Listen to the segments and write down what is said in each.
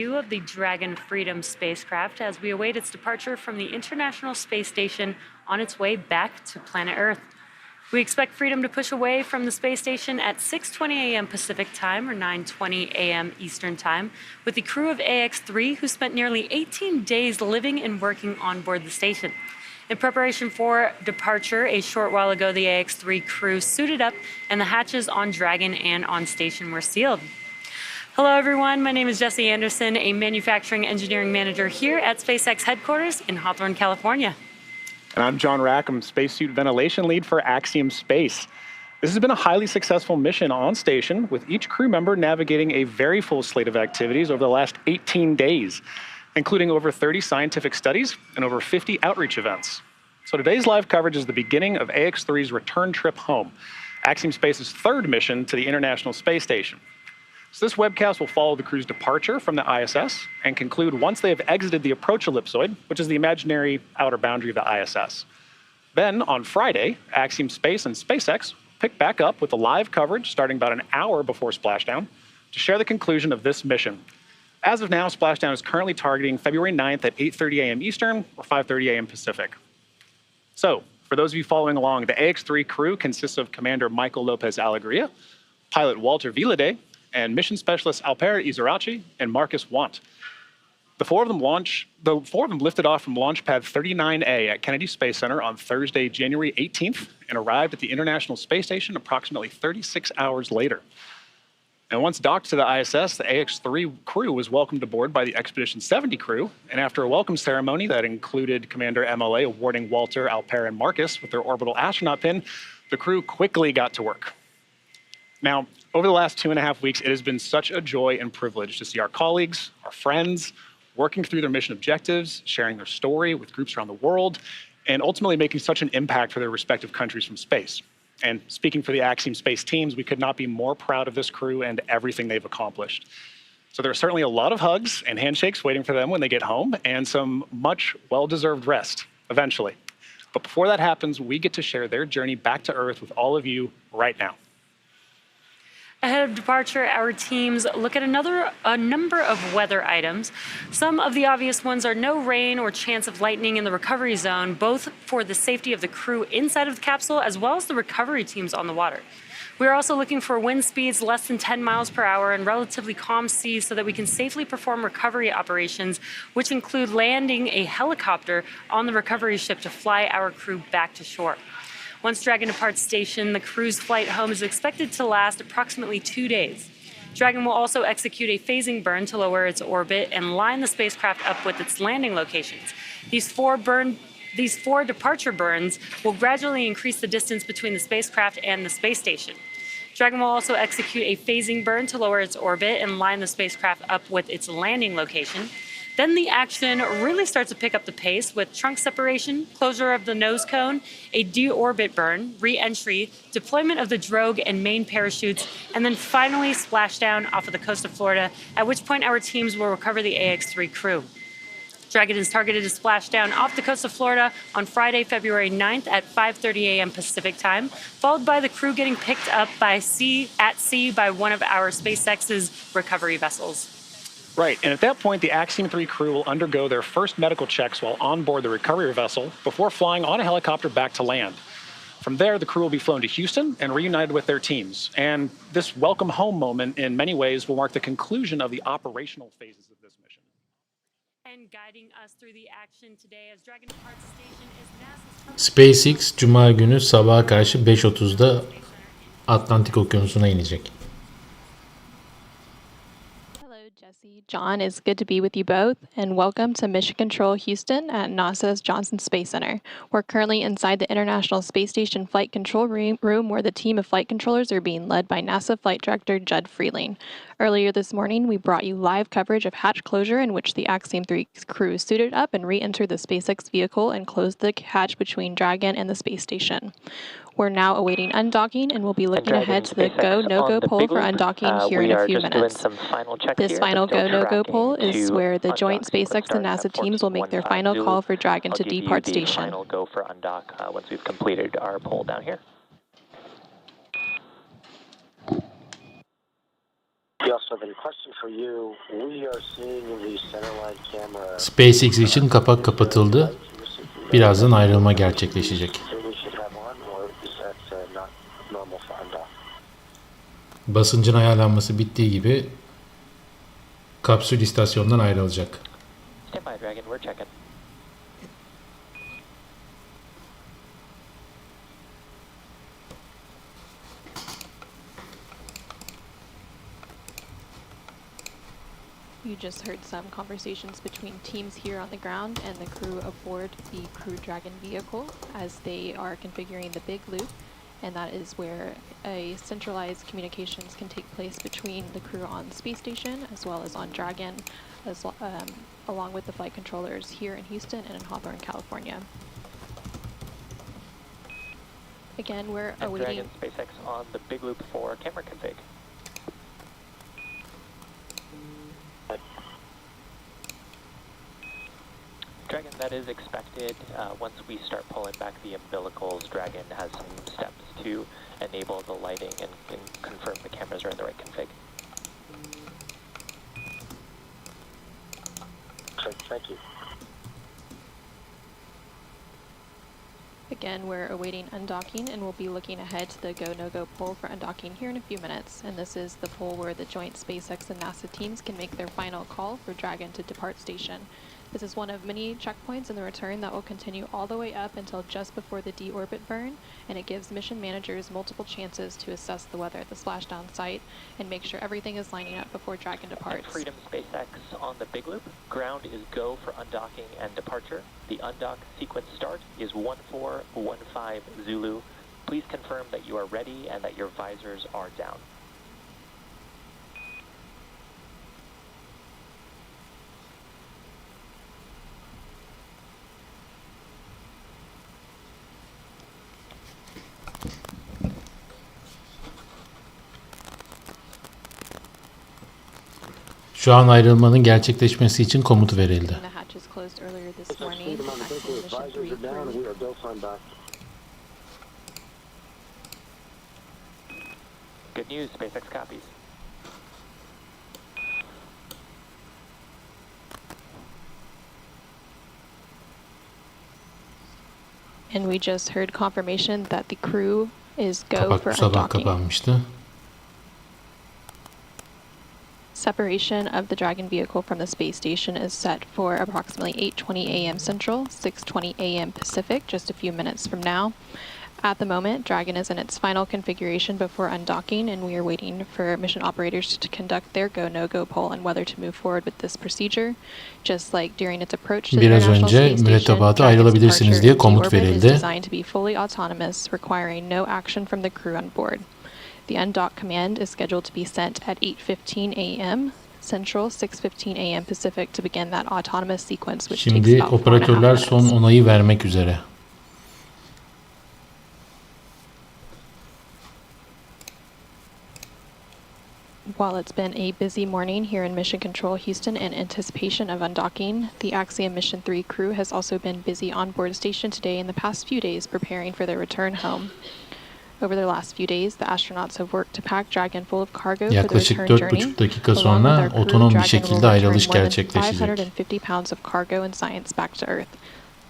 Of the Dragon Freedom spacecraft as we await its departure from the International Space Station on its way back to planet Earth. We expect Freedom to push away from the space station at 6:20 a.m. Pacific time or 9:20 a.m. Eastern time with the crew of Ax-3 who spent nearly 18 days living and working on board the station. In preparation for departure, a short while ago the Ax-3 crew suited up and the hatches on Dragon and on station were sealed. Hello everyone, my name is Jesse Anderson, a manufacturing engineering manager here at SpaceX headquarters in Hawthorne, California. And I'm John Rackham, spacesuit ventilation lead for Axiom Space. This has been a highly successful mission on station, with each crew member navigating a very full slate of activities over the last 18 days, including over 30 scientific studies and over 50 outreach events. So today's live coverage is the beginning of Ax-3's return trip home, Axiom Space's third mission to the International Space Station. So this webcast will follow the crew's departure from the ISS and conclude once they have exited the approach ellipsoid, which is the imaginary outer boundary of the ISS. Then, on Friday, Axiom Space and SpaceX pick back up with the live coverage starting about an hour before splashdown to share the conclusion of this mission. As of now, splashdown is currently targeting February 9th at 8:30 a.m. Eastern or 5:30 a.m. Pacific. So, for those of you following along, the Ax-3 crew consists of Commander Michael Lopez Alegria, pilot Walter Vilade, and mission specialists Alper Gezeravcı'nın and Marcus Want. The four of them lifted off from launch pad 39A at Kennedy Space Center on Thursday, January 18th, and arrived at the International Space Station approximately 36 hours later. And once docked to the ISS, the Ax-3 crew was welcomed aboard by the Expedition 70 crew, and after a welcome ceremony that included Commander MLA awarding Walter, Alper, and Marcus with their orbital astronaut pin, the crew quickly got to work. Now, over the last 2.5 weeks, it has been such a joy and privilege to see our colleagues, our friends, working through their mission objectives, sharing their story with groups around the world, and ultimately making such an impact for their respective countries from space. And speaking for the Axiom Space teams, we could not be more proud of this crew and everything they've accomplished. So there are certainly a lot of hugs and handshakes waiting for them when they get home, and some much well-deserved rest, eventually. But before that happens, we get to share their journey back to Earth with all of you right now. Ahead of departure, our teams look at a number of weather items. Some of the obvious ones are no rain or chance of lightning in the recovery zone, both for the safety of the crew inside of the capsule as well as the recovery teams on the water. We are also looking for wind speeds less than 10 miles per hour and relatively calm seas so that we can safely perform recovery operations, which include landing a helicopter on the recovery ship to fly our crew back to shore. Once Dragon departs station, the crew's flight home is expected to last approximately 2 days. Dragon will also execute a phasing burn to lower its orbit and line the spacecraft up with its landing locations. These four departure burns will gradually increase the distance between the spacecraft and the space station. Dragon will also execute a phasing burn to lower its orbit and line the spacecraft up with its landing location. Then the action really starts to pick up the pace with trunk separation, closure of the nose cone, a deorbit burn, re-entry, deployment of the drogue and main parachutes, and then finally splashdown off of the coast of Florida, at which point our teams will recover the Ax-3 crew. Dragon is targeted to splash down off the coast of Florida on Friday, February 9th at 5:30 a.m. Pacific time, followed by the crew getting picked up at sea by one of our SpaceX's recovery vessels. Right, and at that point, the Axiom 3 crew will undergo their first medical checks while on board the recovery vessel before flying on a helicopter back to land. From there, the crew will be flown to Houston and reunited with their teams. And this welcome home moment, in many ways, will mark the conclusion of the operational phases of this mission. And guiding us through the action today as Dragon departs station is NASA's SpaceX Cuma günü sabaha karşı 5:30'da Atlantik Okyanusu'na inecek. Jesse, John, it's good to be with you both, and welcome to Mission Control Houston at NASA's Johnson Space Center. We're currently inside the International Space Station Flight Control Room where the team of flight controllers are being led by NASA Flight Director Judd Freeling. Earlier this morning, we brought you live coverage of hatch closure in which the Axiom 3 crew suited up and re-entered the SpaceX vehicle and closed the hatch between Dragon and the space station. We're now awaiting undocking and we'll be looking ahead to the go, no-go poll for undocking here in a few minutes. This final go, no-go poll is where the joint SpaceX and NASA teams will make their final call for Dragon to depart station. Final go for undock once we've completed our poll down here. We also have a question for you. We are seeing the centerline camera. SpaceX için kapak kapatıldı. Birazdan ayrılma gerçekleşecek. Basıncın ayarlanması bittiği gibi kapsül istasyondan ayrılacak. Stand by, Dragon. We're checking. You just heard some conversations between teams here on the ground and the crew aboard the Crew Dragon vehicle as they are configuring the big loop, and that is where a centralized communications can take place between the crew on the space station as well as on Dragon, along with the flight controllers here in Houston and in Hawthorne, California. Again, we're And awaiting... Dragon, SpaceX on the big loop for camera config. Dragon, that is expected. Once we start pulling back the umbilicals, Dragon has some steps to enable the lighting and confirm the cameras are in the right config. Okay, thank you. Again, we're awaiting undocking and we'll be looking ahead to the go, no-go poll for undocking here in a few minutes. And this is the poll where the joint SpaceX and NASA teams can make their final call for Dragon to depart station. This is one of many checkpoints in the return that will continue all the way up until just before the deorbit burn, and it gives mission managers multiple chances to assess the weather at the splashdown site and make sure everything is lining up before Dragon departs. And Freedom SpaceX on the big loop. Ground is go for undocking and departure. The undock sequence start is 1415 Zulu. Please confirm that you are ready and that your visors are down. Şu an ayrılmanın gerçekleşmesi için komut verildi. The hatches closed earlier this morning. Axiom Mission 3 crew. Good news, SpaceX copies. And we just heard confirmation that the crew is go Kapak for bu sabah undocking. kapanmıştı. Separation of the Dragon vehicle from the space station is set for approximately 8:20 a.m. Central, 6:20 a.m. Pacific, just a few minutes from now. At the moment, Dragon is in its final configuration before undocking, and we are waiting for mission operators to conduct their go, no-go poll on whether to move forward with this procedure. Just like during its approach to the Biraz International önce Space Station, mürettebata Dragon's ayrılabilirsiniz departure diye into komut orbit is verildi. designed to be fully autonomous, requiring no action from the crew on board. The undock command is scheduled to be sent at 8:15 a.m. Central, 6:15 a.m. Pacific to begin that autonomous sequence, which takes Şimdi about 4.5 operatörler son minutes. onayı vermek üzere. While it's been a busy morning here in Mission Control Houston in anticipation of undocking, the Axiom Mission 3 crew has also been busy on board station today in the past few days preparing for their return home. Over the last few days, the astronauts have worked to pack Dragon full of cargo for the Yaklaşık return journey. 4,5 dakika Along with sonra our crew, otonom bir Dragon şekilde will return ayrılış more than gerçekleşecek. 550 pounds of cargo and science back to Earth.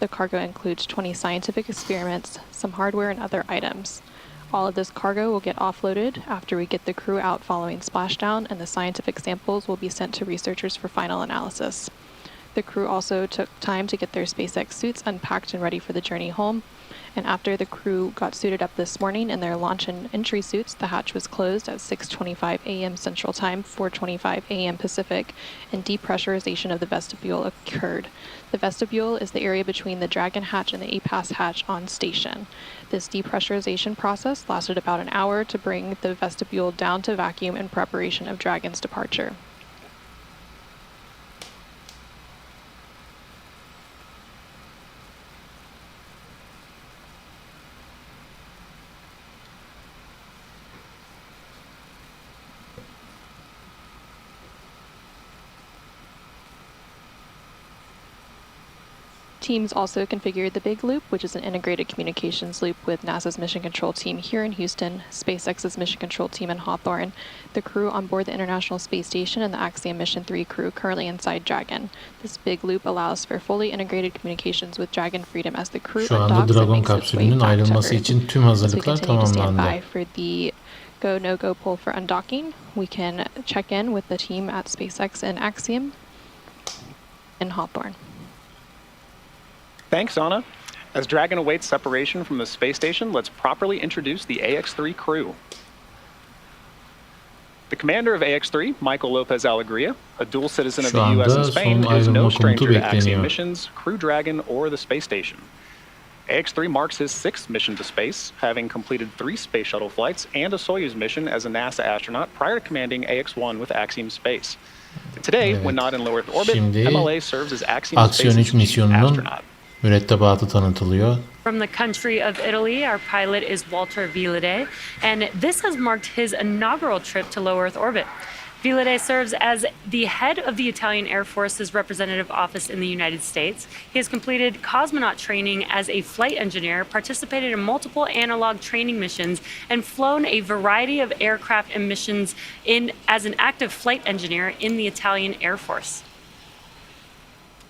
The cargo includes 20 scientific experiments, some hardware, and other items. All of this cargo will get offloaded after we get the crew out following splashdown, and the scientific samples will be sent to researchers for final analysis. The crew also took time to get their SpaceX suits unpacked and ready for the journey home. And after the crew got suited up this morning in their launch and entry suits, the hatch was closed at 6:25 a.m. Central Time, 4:25 a.m. Pacific, and depressurization of the vestibule occurred. The vestibule is the area between the Dragon hatch and the APAS hatch on station. This depressurization process lasted about an hour to bring the vestibule down to vacuum in preparation of Dragon's departure. Teams also configured the Big Loop, which is an integrated communications loop with NASA's mission control team here in Houston, SpaceX's mission control team in Hawthorne, the crew on board the International Space Station, and the Axiom Mission 3 crew currently inside Dragon. This Big Loop allows for fully integrated communications with Dragon Freedom as the crew Şu anda undocks and Dragon makes its way kapsülünün back to ayrılması Earth. için tüm As we hazırlıklar continue to stand tamamlandı. by for the go-no-go pull for undocking, we can check in with the team at SpaceX and Axiom in Hawthorne. Thanks, Anna. As Dragon awaits separation from the space station, let's properly introduce the Ax-3 crew. The commander of Ax-3, Michael Lopez Alegria, a dual citizen of Şu the US and anda Spain, son is no ayrılma stranger komutu to Axiom bekleniyor. missions, Crew Dragon, or the space station. Ax-3 marks his 6th mission to space, having completed 3 space shuttle flights and a Soyuz mission as a NASA astronaut prior to commanding Ax-1 with Axiom Space. Today, Evet. when not in low Earth orbit, Şimdi MLA serves as Axiom Aksiyon Space's 3 chief misyonunun astronaut. mürettebatı tanıtılıyor. From the country of Italy, our pilot is Walter Villade, and this has marked his inaugural trip to low Earth orbit. Villade serves as the head of the Italian Air Force's representative office in the United States. He has completed cosmonaut training as a flight engineer, participated in multiple analog training missions, and flown a variety of aircraft and missions as an active flight engineer in the Italian Air Force.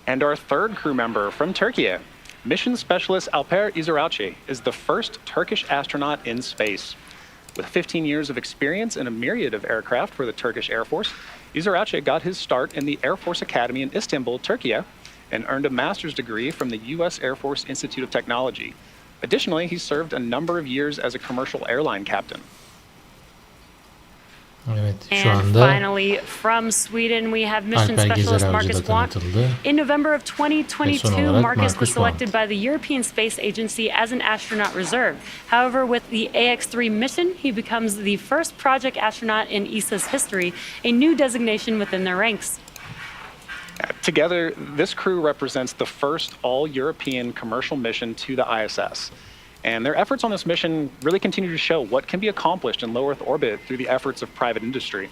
And our 3rd crew member from Turkey, mission specialist Alper Gezeravcı, is the first Turkish astronaut in space. With 15 years of experience in a myriad of aircraft for the Turkish Air Force, Gezeravcı got his start in the Air Force Academy in Istanbul, Turkey, and earned a master's degree from the U.S. Air Force Institute of Technology. Additionally, he served a number of years as a commercial airline captain. Evet, şu And anda finally, from Sweden, we have mission Alper specialist Gezeravcı Marcus da Want. tanıtıldı. In November of Ve son 2022, olarak Marcus was Marcus selected Want. by the European Space Agency as an astronaut reserve. However, with the Ax-3 mission, he becomes the first project astronaut in ESA's history, a new designation within their ranks. Together, this crew represents the first all-European commercial mission to the ISS. And their efforts on this mission really continue to show what can be accomplished in low Earth orbit through the efforts of private industry.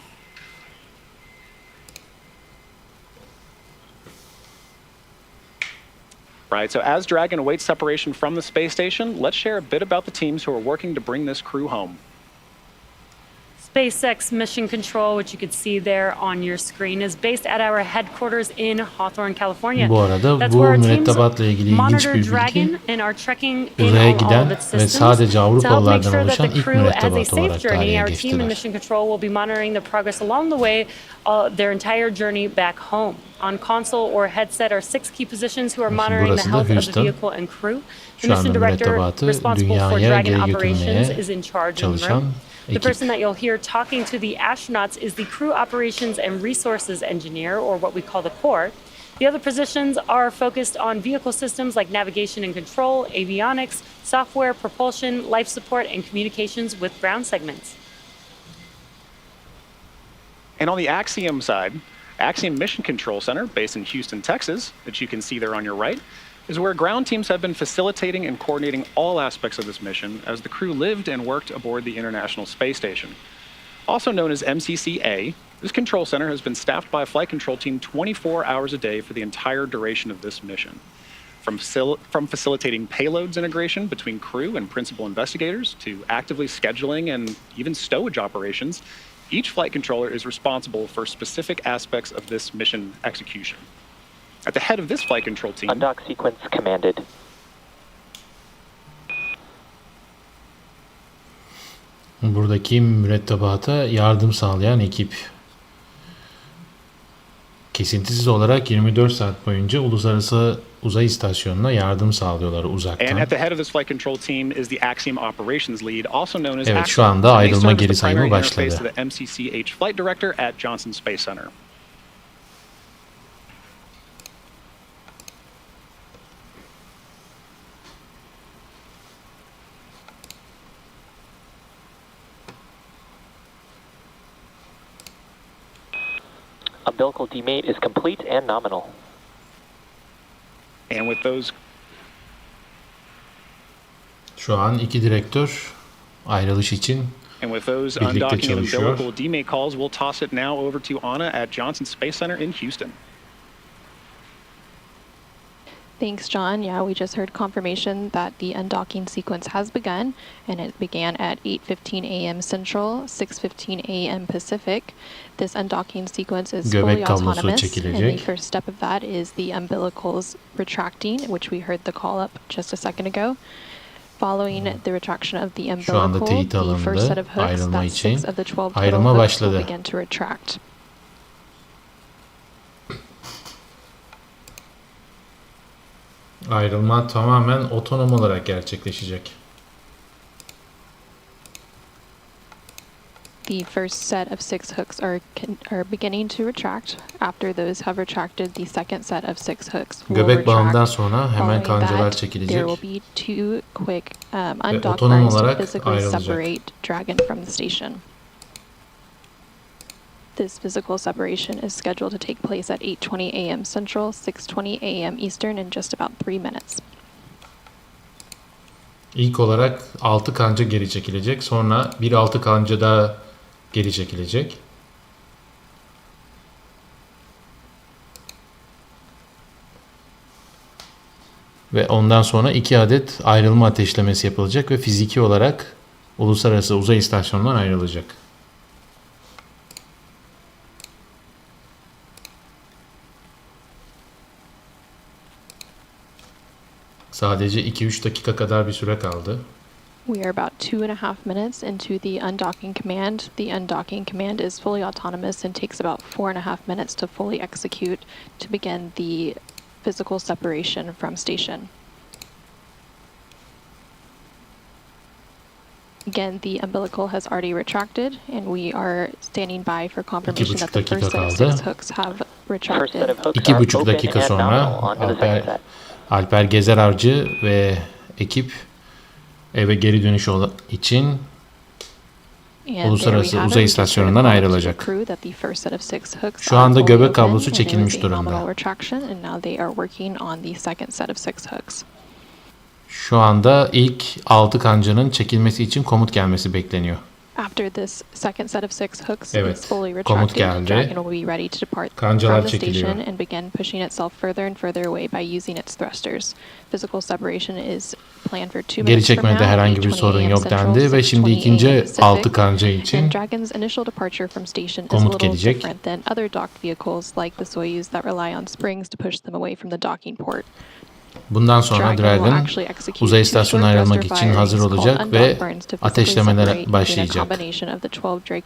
Right, so as Dragon awaits separation from the space station, let's share a bit about the teams who are working to bring this crew home. SpaceX Mission Control, which you could see there on your screen, is based at our headquarters in Hawthorne, California. Bu arada That's bu where our teams mürettebatla ilgili ilginç monitor bir bilgi, Dragon and are checking in uzaya on all giden of its ve systems. sadece To help make Avrupalılardan sure that oluşan the ilk crew has a mürettebat safe olarak journey, tarihe our team in geçtiler. Mission Control will be monitoring the progress along the way, their entire journey back home. On console or headset are 6 key positions who are monitoring the burası da health of the Houston. vehicle and crew. The Şu anda mission director mürettebatı responsible for Dünya'ya Dragon geri operations götürmeye is in charge in the çalışan room. The ekip. person that you'll hear talking to the astronauts is the crew operations and resources engineer, or what we call the core. The other positions are focused on vehicle systems like navigation and control, avionics, software, propulsion, life support, and communications with ground segments. And on the Axiom side, Axiom Mission Control Center, based in Houston, Texas, that you can see there on your right, is where ground teams have been facilitating and coordinating all aspects of this mission as the crew lived and worked aboard the International Space Station. Also known as MCC-A, this control center has been staffed by a flight control team 24 hours a day for the entire duration of this mission. From facilitating payloads integration between crew and principal investigators to actively scheduling and even stowage operations, each flight controller is responsible for specific aspects of this mission execution. At the head of this flight control team... Undock sequence commanded. Buradaki mürettebata yardım sağlayan ekip. Kesintisiz olarak 24 saat boyunca Uluslararası Uzay İstasyonu'na yardım sağlıyorlar uzaktan. And at the head of this flight control team is the Axiom Operations Lead, also known as Evet, Ax-3. şu anda And they ayrılma serve as geri the sayımı primary interface başladı. to the MCCH flight director at Johnson Space Center. Umbilical demate is complete and nominal. And with those Şu an 2 direktör ayrılış için birlikte çalışıyor. undocking and umbilical demate calls, we'll toss it now over to Anna at Johnson Space Center in Houston. Thanks, John. Yeah, we just heard confirmation that the undocking sequence has begun, and it began at 8:15 a.m. Central, 6:15 a.m. Pacific. This undocking sequence is fully Göbek kablosu autonomous, and the çekilecek. first step of that is the umbilicals retracting, which we heard the call up just a second ago. Following the retraction of the Şu anda umbilical, teyit the first alındı. set of hooks, Ayrılma that's için 6 of the 12 total ayrılma hooks, will başladı. begin to retract. Ayrılma tamamen otonom olarak gerçekleşecek. The first set of 6 hooks are beginning to retract. After those have retracted, the second set of 6 hooks will Göbek bağından retract. sonra hemen Following kancalar that, çekilecek. there will be 2 quick undock otonom burns to olarak physically ayrılacak. separate Dragon from the station. This physical separation is scheduled to take place at 8:20 a.m. Central, 6:20 a.m. Eastern in just about 3 minutes. İlk olarak 6 kanca geri çekilecek. Sonra bir 6 kanca daha geri çekilecek. Ve ondan sonra 2 adet ayrılma ateşlemesi yapılacak ve fiziki olarak Uluslararası Uzay İstasyonu'ndan ayrılacak. Sadece 2-3 dakika kadar bir süre kaldı. We are about 2.5 minutes into the undocking command. The undocking command is fully autonomous and takes about 4.5 minutes to fully execute to begin the physical separation from station. Again, the umbilical has already retracted, and we are standing by for confirmation that the first set of 6 hooks have First set retracted. of hooks are 2,5 open dakika and sonra nominal onto the second set. Alper Gezeravcı ve ekip eve geri dönüş için And there we Uluslararası have it. Uzay We just heard a İstasyonu'ndan call to the ayrılacak. crew that the first set of 6 hooks Şu are anda fully göbek open, kablosu and there çekilmiş was a nominal durumda. retraction, and now they are working on the second set of 6 hooks. Şu anda ilk 6 kancanın çekilmesi için komut gelmesi bekleniyor. After this second set of 6 hooks Evet, is fully komut retracted, geldi. Dragon will be ready to depart Kancalar from the çekiliyor. station and begin pushing itself further and further away by using its thrusters. Physical separation is planned for 2 Geri minutes from çekmede now, herhangi bir 8:20 sorun a.m. yok Central, dendi ve şimdi 6:20 ikinci a.m. Pacific. 6 kanca için And Dragon's initial departure from station is a komut little gelecek. different than other docked vehicles like the Soyuz that rely on springs to push them away from the docking port. bundan sonra Dragon uzay istasyonuna ayrılmak için hazır olacak ve ateşlemelere başlayacak.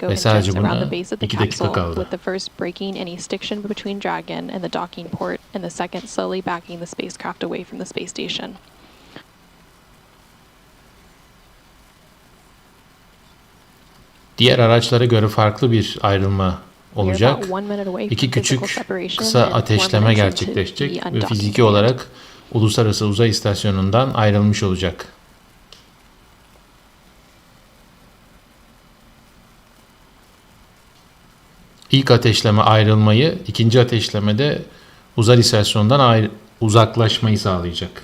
Ve sadece buna 2 dakika kaldı. With the first breaking any stiction between Dragon and the docking port, and the second slowly backing the spacecraft away from the space station. Diğer araçlara göre farklı bir ayrılma olacak. 2 küçük kısa ateşleme gerçekleşecek ve fiziki olarak Uluslararası Uzay İstasyonu'ndan ayrılmış olacak. İlk ateşleme ayrılmayı, ikinci ateşlemede uzay istasyonundan uzaklaşmayı sağlayacak.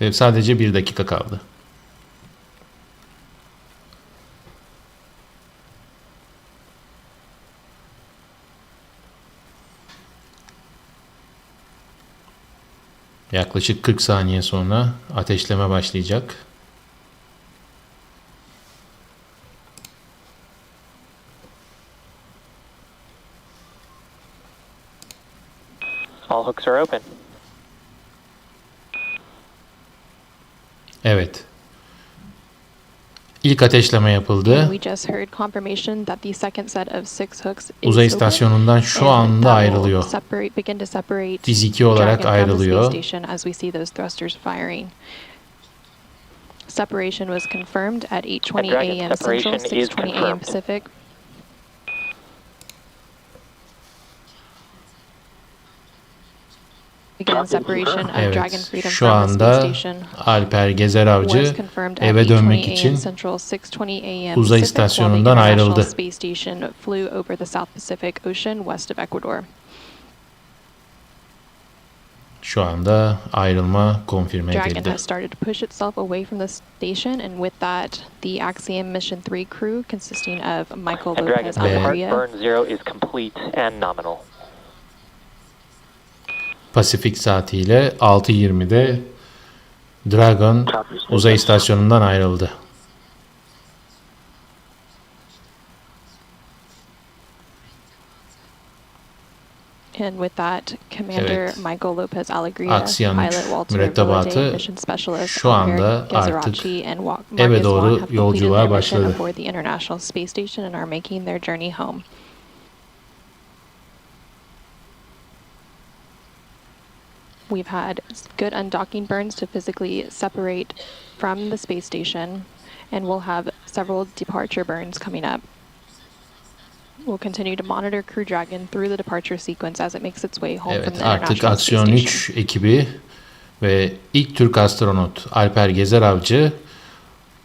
Ve sadece 1 dakika kaldı. Yaklaşık 40 saniye sonra ateşleme başlayacak. All hooks are open. Evet. İlk ateşleme yapıldı. We just heard confirmation that the second set of 6 hooks is Uzay open, istasyonundan şu and anda that will ayrılıyor. begin to separate Fiziki olarak Dragon from the space ayrılıyor. station as we see those thrusters firing. Separation was confirmed at 8:20 Dragon a.m. separation Central, is 6:20 a.m. confirmed. Pacific. Again, separation of Dragon Evet. Freedom Şu from the space anda station Alper was Gezeravcı confirmed at eve dönmek 8:20 için a.m. Central, 6:20 a.m. uzay Pacific, while the istasyonundan International ayrıldı. Space Station flew over the South Pacific Ocean west of Ecuador. Şu anda ayrılma konfirme Dragon edildi. has started to push itself away from the station, and with that, the Axiom Mission 3 crew, consisting of Michael And Dragon, Lopez depart Alegria, burn 0 is complete and nominal. Pasifik saatiyle 6:20'de Dragon Uzay İstasyonu'ndan ayrıldı. And with that, Commander Michael Lopez Alegria, Aksiyon pilot Walter mürettebatı Villade, mission specialist şu anda Alper artık Gezeravcı and eve Marcus doğru Wong have yolculuğa completed their mission başladı. aboard the International Space Station and are making their journey home. We've had good undocking burns to physically separate from the space station, and we'll have several departure burns coming up. We'll continue to monitor Crew Dragon through the departure sequence as it makes its way home from Evet, the artık International Space Aksiyon Station. 3 ekibi ve ilk Türk astronot Alper Gezeravcı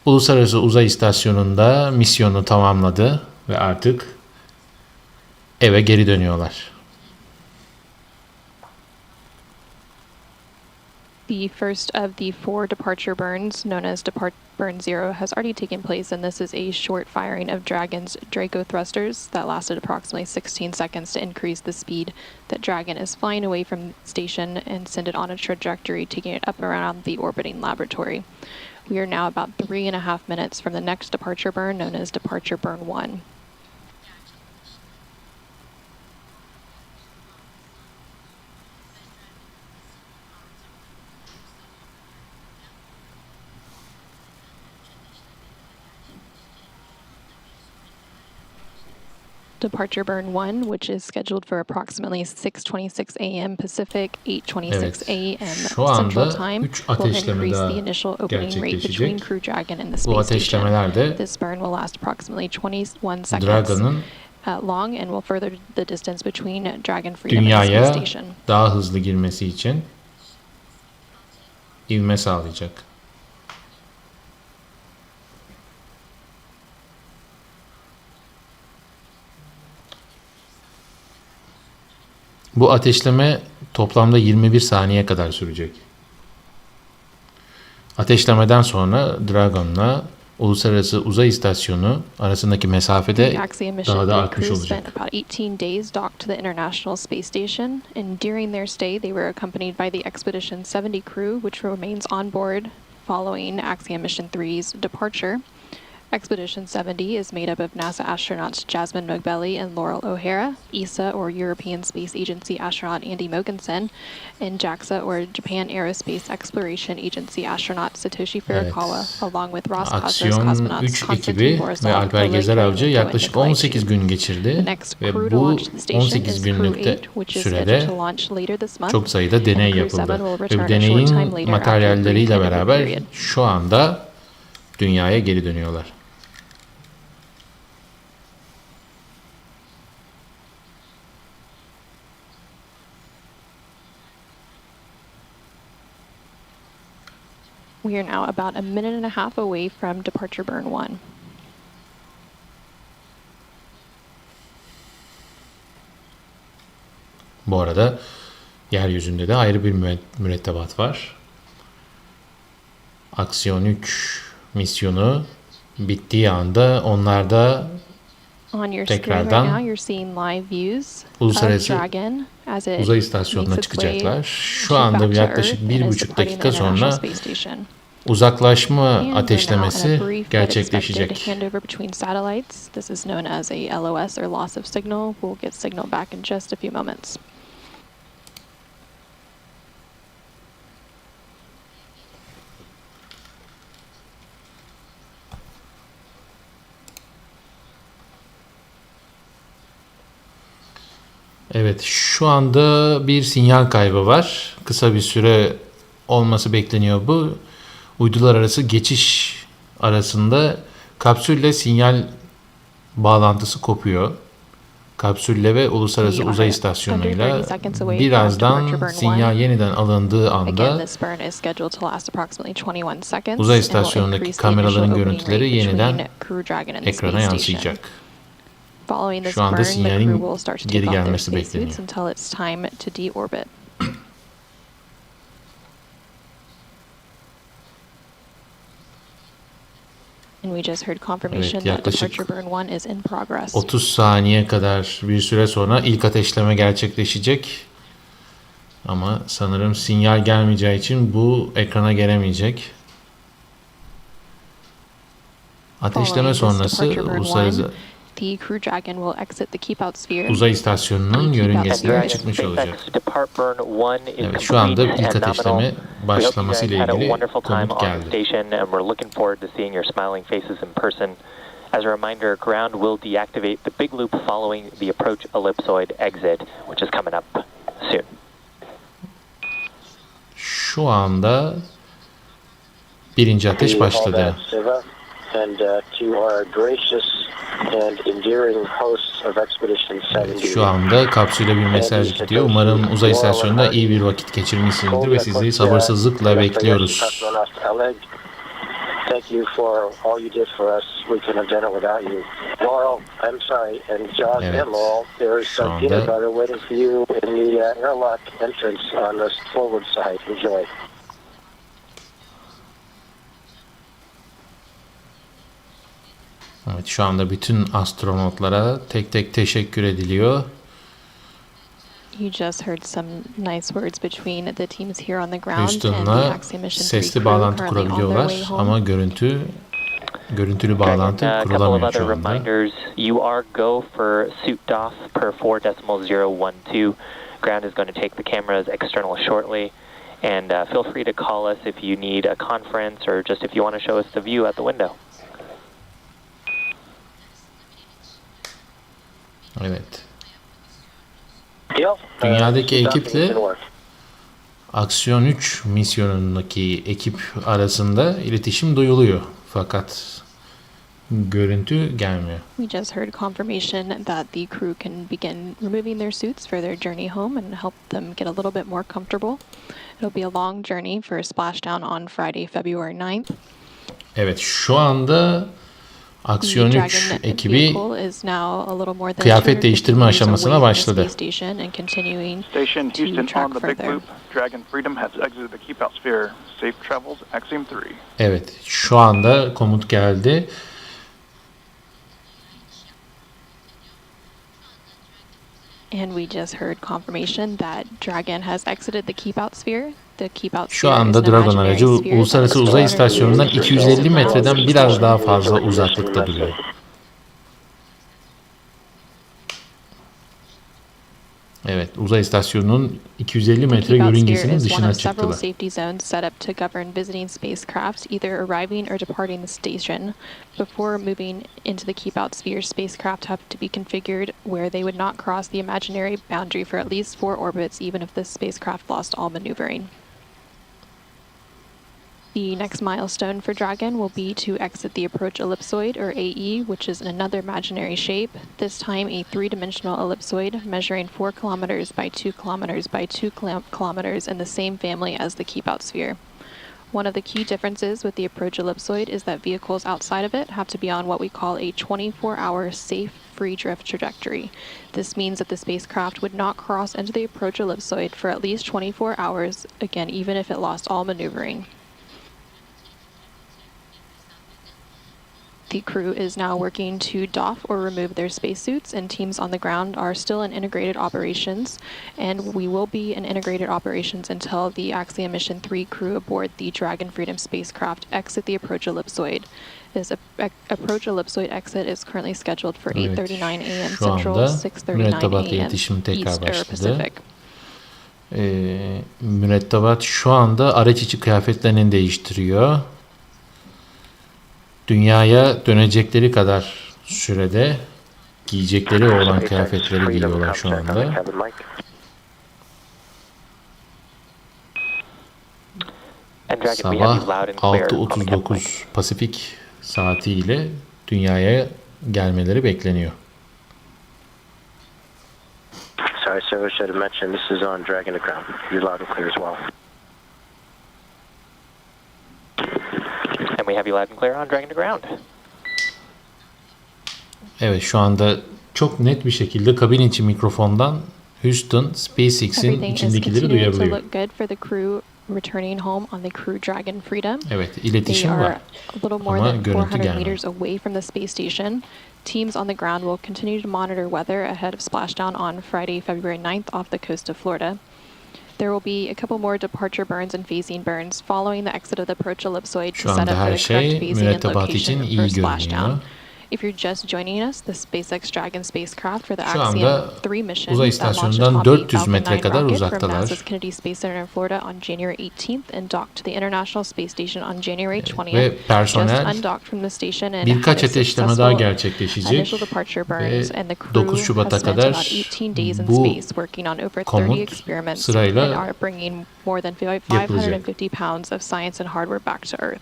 Uluslararası Uzay İstasyonu'nda misyonu tamamladı ve artık eve geri dönüyorlar. The first of the 4 departure burns, known as Burn 0, has already taken place, and this is a short firing of Dragon's Draco thrusters that lasted approximately 16 seconds to increase the speed that Dragon is flying away from the station and send it on a trajectory, taking it up around the orbiting laboratory. We are now about 3.5 minutes from the next departure burn, known as Departure Burn 1. Departure Burn 1, which is scheduled for approximately 6:26 a.m. Pacific, 8:26 a.m. Şu anda Central Time, 3 will ateşleme increase daha the initial opening rate between gerçekleşecek. Crew Dragon and the Bu space station. ateşlemeler de This burn will last approximately 21 seconds Dragon'ın long and will further the distance between Dragon Freedom and the Dünya'ya space station. daha hızlı girmesi için ivme sağlayacak. Bu ateşleme toplamda 21 saniye kadar sürecek. Ateşlemeden sonra Dragon'la Uluslararası Uzay İstasyonu arasındaki mesafede daha da artmış olacak. About 18 days docked to the International Space Station, and during their stay they were accompanied by the Expedition 70 crew, which remains on board following Axiom Mission 3's departure. Expedition 70 is made up of NASA astronauts Jasmine Mogbelli and Laurel O'Hara, ESA or European Space Agency astronaut Andy Mogensen, and JAXA or Japan Aerospace Exploration Agency astronaut Satoshi Furukawa, along with Roscosmos Aksiyon cosmonauts 3 Konstantin ekibi Borisov, ve Alper Oleg Gezeravcı Kononenko, and yaklaşık Nikolai 18 gün geçirdi ve bu 18 günlükte sürede çok sayıda deney yapıldı ve bu deneyin materyalleriyle beraber şu anda Dünya'ya geri dönüyorlar. We are now about a minute and a half away from Departure Burn 1. Bu arada yeryüzünde de ayrı bir mürettebat var. Aksiyon 3 misyonu bittiği anda onlar da tekrardan Uluslararası Uzay İstasyonu'na çıkacaklar. Şu anda yaklaşık 1,5 dakika sonra uzaklaşma ateşlemesi gerçekleşecek. This is known as a LOS or loss of signal. We'll get signal back in just a few moments. Evet, şu anda bir sinyal kaybı var. Kısa bir süre olması bekleniyor bu. Uydular arası geçiş arasında kapsülle sinyal bağlantısı kopuyor. Kapsülle ve Uluslararası Uzay İstasyonu'yla birazdan sinyal yeniden alındığı anda Uzay İstasyonu'ndaki kameraların görüntüleri yeniden ekrana yansıyacak. Şu anda sinyalin geri gelmesi bekleniyor. Evet, yaklaşık 30 saniye kadar bir süre sonra ilk ateşleme gerçekleşecek. Ama sanırım sinyal gelmeyeceği için bu ekrana gelemeyecek. Ateşleme sonrası Uluslararası the Crew Dragon will exit the keep out sphere. Uzay İstasyonu'nun yörüngesinden Dragon çıkmış olacak. SpaceX depart burn 1 is Evet, şu anda complete ilk and ateşleme nominal. We hope you başlaması guys ile had a ilgili wonderful time komut on the geldi. station and we're looking forward to seeing your smiling faces in person. As a reminder, ground will deactivate the big loop following the approach ellipsoid exit, which is coming up soon. Şu anda birinci ateş başladı. And to our gracious and endearing hosts of Expedition 70. Şu anda kapsüle bir mesaj gidiyor. Umarım uzay istasyonunda iyi bir vakit geçirmişsinizdir ve sizi sabırsızlıkla bekliyoruz. Thank you for all you did for us. We couldn't have done it without you. Laurel, I'm sorry, and John Evet, and Laurel, there is şu some peanut anda butter waiting for you in the airlock entrance on the forward side. Enjoy. evet, şu anda bütün astronotlara tek tek teşekkür ediliyor. You just heard some nice words between the teams here on the ground and the Houston'la Axiom Mission 3 sesli crew bağlantı currently on their kurabiliyorlar way home. ama görüntülü bağlantı A couple of kurulamıyor other şu anda. reminders. You are go for suit doff per 4.012. Ground is going to take the cameras external shortly. And feel free to call us if you need a conference or just if you want to show us the view at the window. Evet. Deal? Dünyadaki Stop ekiple and work. Aksiyon 3 misyonundaki ekip arasında iletişim duyuluyor. Fakat görüntü gelmiyor. We just heard confirmation that the crew can begin removing their suits for their journey home and help them get a little bit more comfortable. It'll be a long journey for a splashdown on Friday, February 9th. Evet, şu anda Aksiyon 3 ekibi kıyafet değiştirme aşamasına başladı. Station Houston on the big loop. Dragon Freedom has exited the keep out sphere. Safe travels, Axiom 3. Evet, şu anda komut geldi. And we just heard confirmation that Dragon has exited the keep out sphere. The keep out Şu sphere is anda an Dragon imaginary aracı sphere Uluslararası that is Uzay 400 İstasyonu'ndan meters 250 metreden biraz daha fazla uzaklıkta duruyor. Evet, uzay istasyonunun 250 metre yörüngesinin dışına çıktılar. Safety zones set up to govern visiting spacecraft either arriving or departing the station. Before moving into the keep out sphere, spacecraft have to be configured where they would not cross the imaginary boundary for at least 4 orbits, even if the spacecraft lost all maneuvering. The next milestone for Dragon will be to exit the approach ellipsoid, or AE, which is another imaginary shape, this time a 3-dimensional ellipsoid measuring 4 kilometers by 2 kilometers by 2 kilometers in the same family as the keep-out sphere. One of the key differences with the approach ellipsoid is that vehicles outside of it have to be on what we call a 24-hour safe free drift trajectory. This means that the spacecraft would not cross into the approach ellipsoid for at least 24 hours, again, even if it lost all maneuvering. The crew is now working to doff or remove their spacesuits, and teams on the ground are still in integrated operations, and we will be in integrated operations until the Axiom Mission 3 crew aboard the Dragon Freedom spacecraft exit the approach ellipsoid. This approach ellipsoid exit is currently scheduled for 8:39 a.m. Central, 6:39 a.m. East or Pacific. Mürettebat şu anda araç içi kıyafetlerini değiştiriyor. Dünyaya dönecekleri kadar sürede giyecekleri olan kıyafetleri giyiyorlar şu anda. Sabah 6:39 Pasifik saati ile Dünya'ya gelmeleri bekleniyor. Sorry, sir, I should have mentioned this is on Dragon to ground. You're loud and clear as well. And we have you loud and clear on Dragon to ground. Evet, şu anda çok net bir şekilde kabin içi mikrofondan Houston, SpaceX'in içindekileri duyabiliyor. Returning home on the Crew Dragon Freedom. Evet, iletişim var. A little more than 400 meters away from the space station. Teams on the ground will continue to monitor weather ahead of splashdown on Friday, February 9th off the coast of Florida. There will be a couple more departure burns and phasing burns following the exit of the approach ellipsoid to Şu set anda up for her the correct şey phasing and mürettebat için location iyi for görünüyor. splashdown. If you're just joining us, the SpaceX Dragon spacecraft for the Şu anda Axiom-3 mission Uzay that launched a İstasyonu'ndan Top 400 Falcon metre 9 kadar rocket from uzaktalar. NASA's Kennedy Space Center in Florida on January 18th and docked to the International Space Station on January 20th. Ve personel Just undocked from the station and birkaç had a ateşleme daha successful gerçekleşecek initial departure burns, and the crew 9 Şubat'a has spent kadar about 18 days in bu space working on over 30 komut experiments sırayla and are bringing more than 550 pounds of science and hardware back to Earth.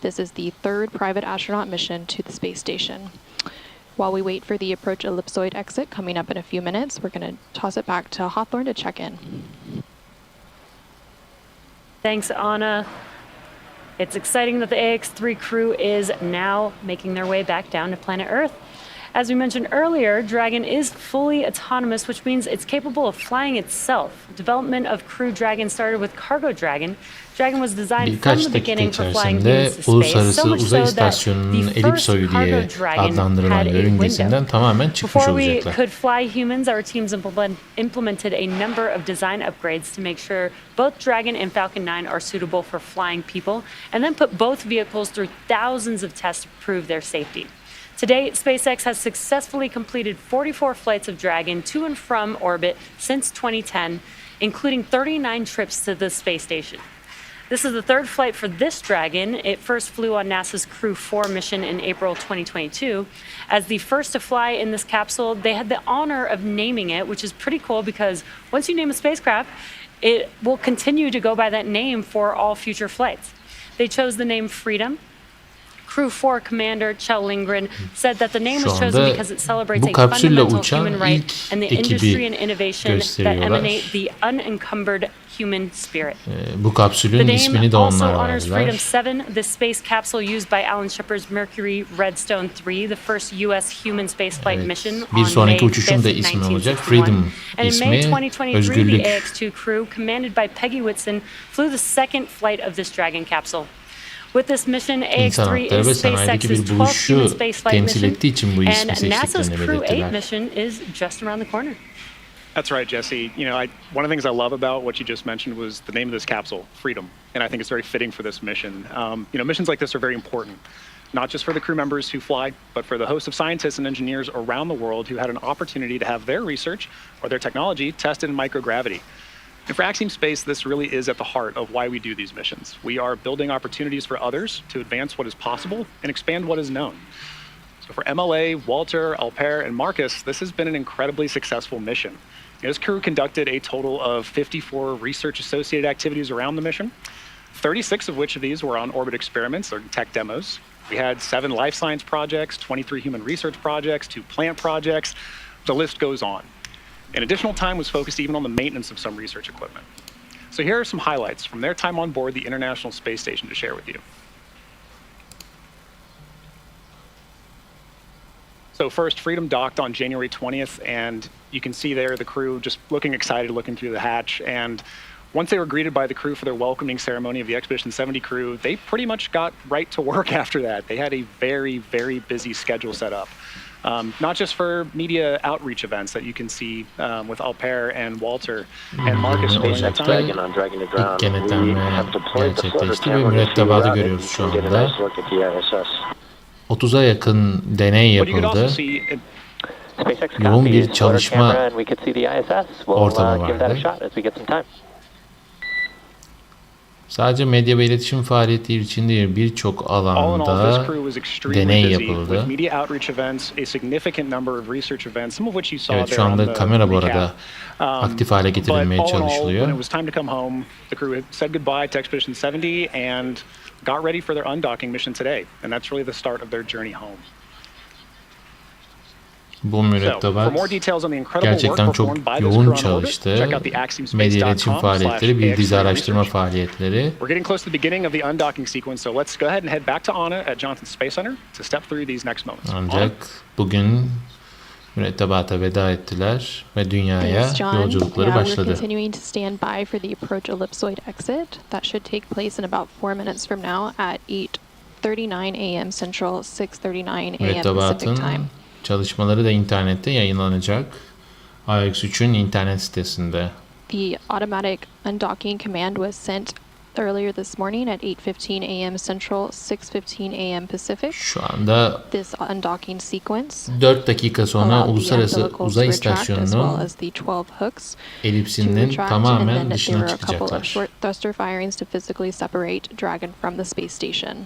This is the third private astronaut mission to the space station. While we wait for the approach ellipsoid exit coming up in a few minutes, we're going to toss it back to Hawthorne to check in. Thanks, Anna. It's exciting that the Ax-3 crew is now making their way back down to planet Earth. As we mentioned earlier, Dragon is fully autonomous, which means it's capable of flying itself. Development of Crew Dragon started with Cargo Dragon. Dragon was designed from birkaç the dakika beginning for flying içerisinde humans to space, Uluslararası so much Uzay so that İstasyonu'nun the elipsoyu first Cargo diye Dragon adlandırılan had a yörüngesinden window. tamamen çıkmış Before we olacaklar. could fly humans, our teams implemented a number of design upgrades to make sure both Dragon and Falcon 9 are suitable for flying people, and then put both vehicles through thousands of tests to prove their safety. Today, SpaceX has successfully completed 44 flights of Dragon to and from orbit since 2010, including 39 trips to the space station. This is the third flight for this Dragon. It first flew on NASA's Crew 4 mission in April 2022. As the first to fly in this capsule, they had the honor of naming it, which is pretty cool because once you name a spacecraft, it will continue to go by that name for all future flights. They chose the name Freedom. Crew 4 Commander Kjell Lindgren said that the name was chosen because it celebrates bu a kapsülle fundamental uçan human right ilk and the ekibi industry and innovation that gösteriyorlar. emanate the unencumbered human spirit. Bu The kapsülün name ismini de also onlar honors Freedom verdiler. 7, the space capsule used by Alan Shepard's Mercury Redstone 3, the first U.S. human spaceflight Evet, mission bir on May sonraki 5th, uçuşun da ismi olacak. 1961. Freedom And in May ismi 2023, özgürlük. the Ax-2 crew, commanded by Peggy Whitson, flew the second flight of this Dragon capsule. With this mission, İnsan Ax-3 hakları ve is sanayideki SpaceX's bir 12th buluşu human spaceflight temsil mission, ettiği için bu ismi and NASA's seçtiklerini Crew 8 belirttiler. mission is just around the corner. That's right, Jesse. One of the things I love about what you just mentioned was the name of this capsule, Freedom. And I think it's very fitting for this mission. Missions like this are very important, not just for the crew members who fly, but for the host of scientists and engineers around the world who had an opportunity to have their research or their technology tested in microgravity. And for Axiom Space, this really is at the heart of why we do these missions. We are building opportunities for others to advance what is possible and expand what is known. So for MLA, Walter, Alper, and Marcus, this has been an incredibly successful mission. This crew conducted a total of 54 research-associated activities around the mission, 36 of which of these were on-orbit experiments or tech demos. We had 7 life science projects, 23 human research projects, 2 plant projects. The list goes on. And additional time was focused even on the maintenance of some research equipment. So here are some highlights from their time on board the International Space Station to share with you. So first, Freedom docked on January 20th, and you can see there the crew just looking excited, looking through the hatch. And once they were greeted by the crew for their welcoming ceremony of the Expedition 70 crew, they pretty much got right to work after that. They had a very, very busy schedule set up. Not just for media outreach events that you can see with Alper and Walter and Marcus during that time. İlk denetlenme gerçekleşti ve mürettebatı görüyoruz şu anda. 30'a yakın deney yapıldı. Yoğun bir çalışma ortamı vardı. Sadece medya ve iletişim faaliyeti için değil, birçok alanda deney yapıldı. Evet, şu anda kamera bu arada aktif hale getirilmeye çalışılıyor. Got ready for their undocking mission today, and that's really the start of their journey home. Bu mürettebat gerçekten çok yoğun çalıştı. Medya iletişim faaliyetleri, bir dizi araştırma faaliyetleri. We're getting close to the beginning of the undocking sequence, so let's go ahead and head back to Anna at Johnson Space Center to step through these next moments. Ancak bugün mürettebata veda ettiler ve Dünya'ya yolculukları başladı. We're continuing to stand by for the approach ellipsoid exit. That should take place in about 4 minutes from now at 8:39 a.m. Central, 6:39 a.m. Pacific time. Çalışmaları da internette yayınlanacak. Ax-3'ün internet sitesinde. The automatic undocking command was sent earlier this morning at 8:15 a.m. Central, 6:15 a.m. Pacific. Şu anda This undocking sequence 4 dakika sonra allowed the Uluslararası umbilicals Uzay to retract as well İstasyonu'nun as the 12 hooks to elipsinin retract, and tamamen then there dışına were a couple of çıkacaklar. short thruster firings to physically separate Dragon from the space station.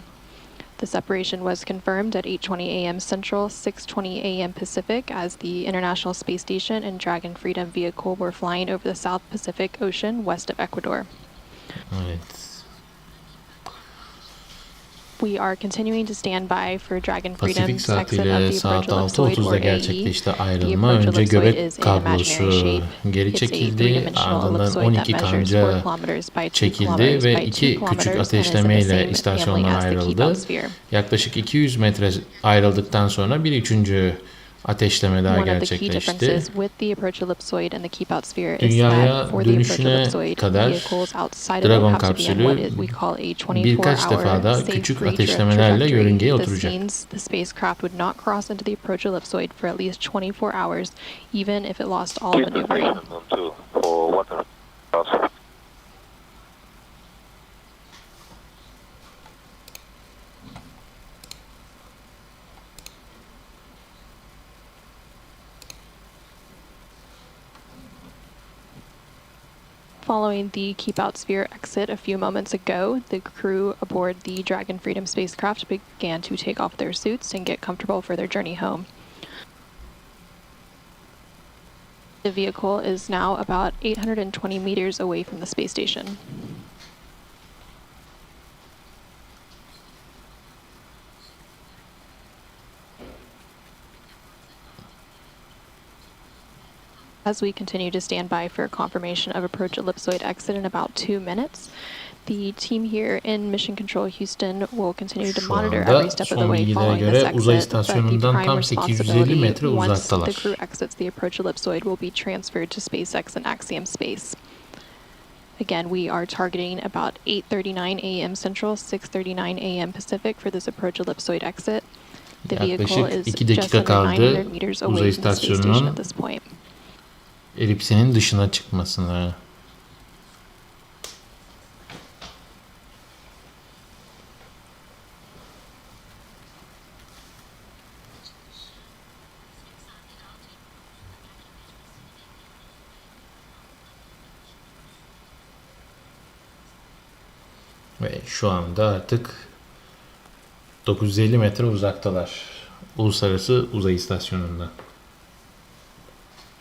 The separation was confirmed at 8:20 a.m. Central, 6:20 a.m. Pacific, as the International Space Station and Dragon Freedom vehicle were flying over the South Pacific Ocean west of Ecuador. Evet. We are continuing to stand by for Dragon Pasifik Freedom's exit of saatiyle the saat approach ellipsoid, 6.30'da or AE. gerçekleşti The ayrılma. approach Önce ellipsoid göbek is an imaginary kablosu shape. geri It's a çekildi, three-dimensional ardından ellipsoid that 12 measures 4 kanca kilometers by 2 çekildi kilometers ve by 2 iki küçük kilometers and is in the ateşlemeyle same istasyondan family as the keep ayrıldı. out sphere. Yaklaşık 200 metre ayrıldıktan sonra bir üçüncü ateşleme daha One of the key gerçekleşti. differences with the approach ellipsoid and the keep out sphere is Dünyaya that for the approach dönüşüne ellipsoid, kadar vehicles outside of it Dragon have to be in what kapsülü we call a birkaç defa 24-hour da safe küçük free ateşlemelerle trajectory. yörüngeye This oturacak. means the spacecraft would not cross into the approach ellipsoid for at least 24 hours, even if it lost all maneuvering. Following the keep out sphere exit a few moments ago, the crew aboard the Dragon Freedom spacecraft began to take off their suits and get comfortable for their journey home. The vehicle is now about 820 meters away from the space station. As we continue to stand by for confirmation of approach ellipsoid exit in about 2 minutes, the team here in Mission Control Houston will continue to Şu monitor anda every step of the son way bilgilere following this göre uzay exit, but the istasyonundan prime tam 850 responsibility metre once the uzaktalar. crew exits the approach ellipsoid will be transferred to SpaceX and Axiom Space. Again, we are targeting about 8:39 a.m. Central, 6:39 a.m. Pacific for this approach ellipsoid exit. The vehicle Yaklaşık is 2 just dakika under 900 kaldı meters uzay away from the space station istasyonunun at this point. elipsinin dışına çıkmasına. Ve şu anda artık 950 metre uzaktalar Uluslararası Uzay İstasyonu'ndan.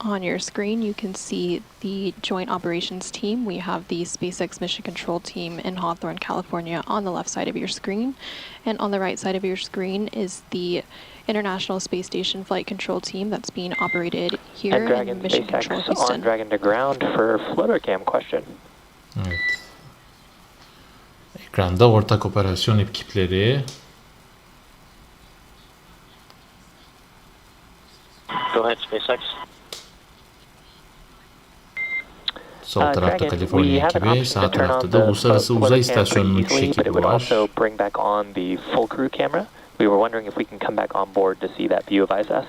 On your screen, you can see the Joint Operations Team. We have the SpaceX Mission Control Team in Hawthorne, California on the left side of your screen. And on the right side of your screen is the International Space Station Flight Control Team that's being operated here And Dragon in Mission SpaceX Control on Houston. Dragon to ground for floater cam question. Evet. Ekranda ortak operasyon ekipleri. Go ahead, SpaceX. Sol tarafta Dragon, we Kaliforniya have an ekibi, option sağ to turn tarafta on da the Uluslararası floater Uzay cam pretty İstasyonu'nun uçuş easily, but it ekibi would var. also bring back on the full crew camera. We were wondering if we can come back on board to see that view of ISS.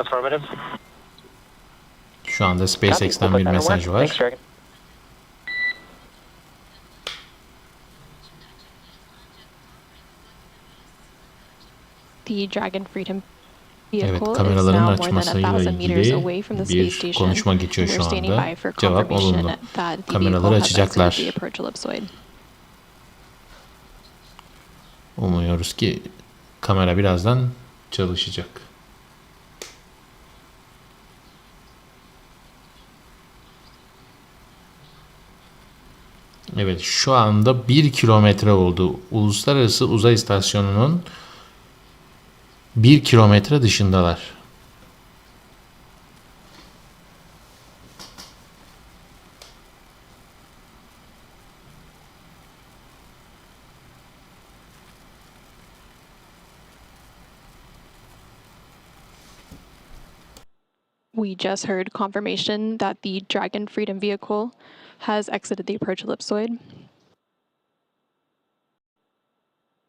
Affirmative. Şu anda Copy. SpaceX'ten We'll bir put that in mesaj work. Thanks, var. Dragon. The Dragon Freedom Evet, vehicle is kameraların now more than açmasıyla 1,000 meters ilgili away from the space bir station. konuşma geçiyor We're şu standing anda. by for Cevap confirmation olumlu. that the Kameraları vehicle has exited açacaklar. the approach ellipsoid. Umuyoruz ki kamera birazdan çalışacak. Evet, şu anda 1 kilometre oldu. Uluslararası Uzay İstasyonu'nun 1 kilometre dışındalar. We just heard confirmation that the Dragon Freedom vehicle has exited the approach ellipsoid.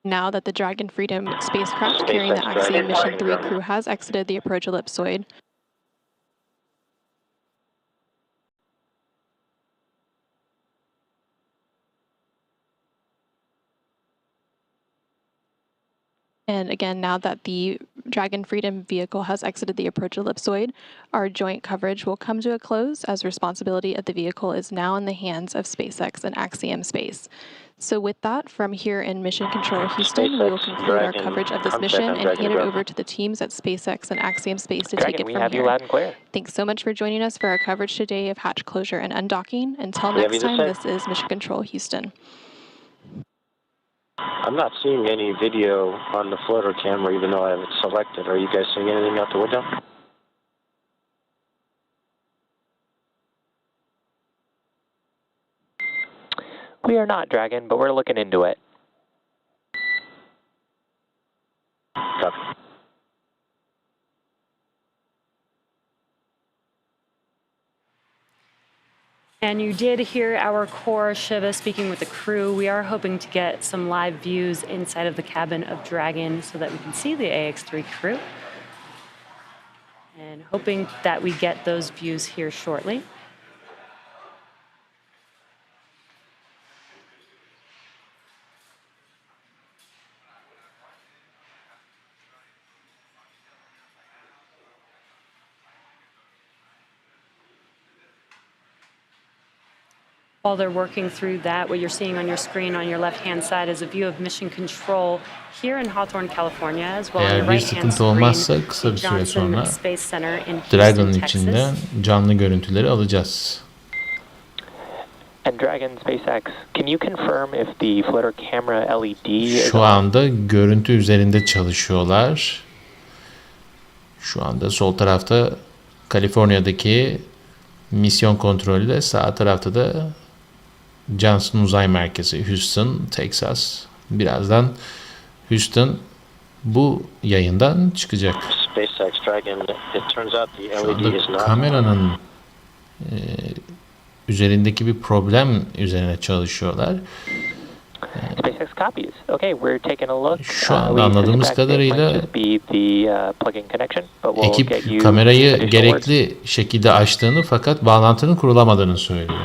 Now that the Dragon Freedom spacecraft carrying the SpaceX Axiom Dragon Mission 3 Freedom. crew has exited the approach ellipsoid, And again, now that the Dragon Freedom vehicle has exited the approach ellipsoid, our joint coverage will come to a close as responsibility of the vehicle is now in the hands of SpaceX and Axiom Space. So with that, from here in Mission Control Houston, we will conclude our coverage of this mission and hand it over to the teams at SpaceX and Axiom Space to take it we from have you here. loud and clear. Thanks so much for joining us for our coverage today of hatch closure and undocking. Until next time, this is Mission Control Houston. I'm not seeing any video on the floater camera, even though I have it selected. Are you guys seeing anything out the window? We are not, Dragon, but we're looking into it. Copy. And you did hear our core Shiva speaking with the crew. We are hoping to get some live views inside of the cabin of Dragon so that we can see the Ax-3 crew. And hoping that we get those views here shortly. While they're working through that, what you're seeing on your screen on your left-hand side is a view of mission control here in Hawthorne, California, as well on Eğer your bir right-hand sıkıntı olmazsa screen, kısa bir süre Johnson sonra Space Center in Houston, Dragon'ın Texas. içinden canlı görüntüleri alacağız. And Dragon, SpaceX, can you confirm if the floater camera LED is Şu anda görüntü üzerinde çalışıyorlar. Şu anda sol tarafta Kaliforniya'daki misyon kontrolü, sağ tarafta da Johnson Uzay Merkezi, Houston, Texas. Birazdan Houston bu yayından çıkacak. SpaceX Dragon, it turns out the Şu LED is anda not. kameranın üzerindeki bir problem üzerine çalışıyorlar. SpaceX copies. Okay, we're taking a look. Şu anda anladığımız kadarıyla ekip kamerayı gerekli şekilde açtığını fakat bağlantının kurulamadığını söylüyor.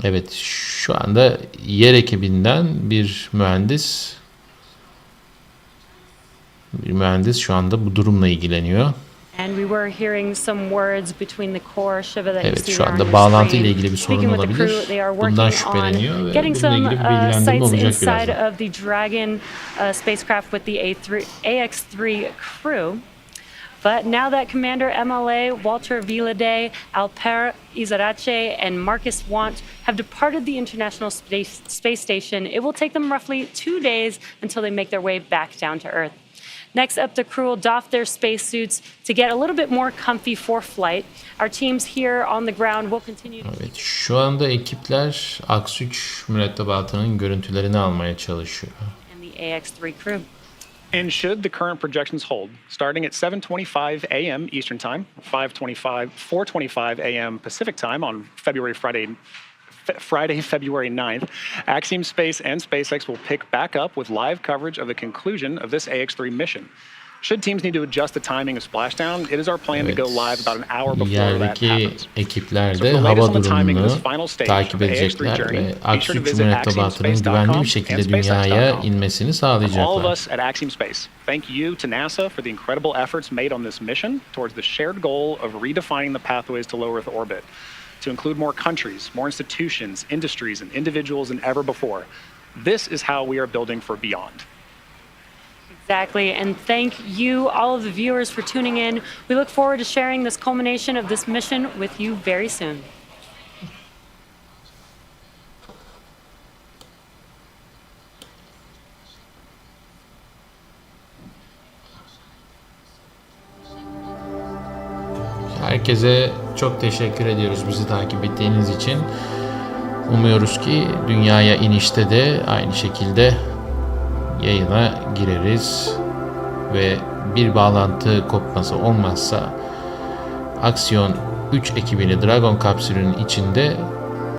Evet, şu anda yer ekibinden bir mühendis şu anda bu durumla ilgileniyor. Evet, şu anda bağlantı ile ilgili bir sorun olabilir. Bundan şüpheleniyor ve bununla ilgili bir bilgilendirme olacak birazdan. Ax-3 crew. But now that Commander MLA Walter Villaday, Alper Gezeravcı, and Marcus Want have departed the International Space Station, it will take them roughly 2 days until they make their way back down to Earth. Next up, the crew will doff their spacesuits to get a little bit more comfy for flight. Our teams here on the ground will continue to... Evet, şu anda ekipler Ax-3 mürettebatının görüntülerini almaya çalışıyor. And the Ax-3 crew. And should the current projections hold, starting at 7:25 a.m. Eastern Time, 4:25 a.m. Pacific Time on Friday, February 9th, Axiom Space and SpaceX will pick back up with live coverage of the conclusion of this Ax-3 mission. Should teams need to adjust the timing of splashdown, it is our plan to go live about an hour before that happens. Ekipler de hava durumunu takip edecekler ve Ax-3 mürettebatının güvenli bir şekilde dünyaya inmesini sağlayacaklar. All of us at Axiom Space, thank you to NASA for the incredible efforts made on this mission towards the shared goal of redefining the pathways to low Earth orbit, to include more countries, more institutions, industries, and individuals than ever before. This is how we are building for beyond. Exactly, and thank you, all of the viewers, for tuning in. We look forward to sharing this culmination of this mission with you very soon. Herkese çok teşekkür ediyoruz bizi takip ettiğiniz için. Umuyoruz ki Dünya'ya inişte de aynı şekilde yayına gireriz ve bir bağlantı kopması olmazsa Aksiyon 3 ekibini Dragon kapsülünün içinde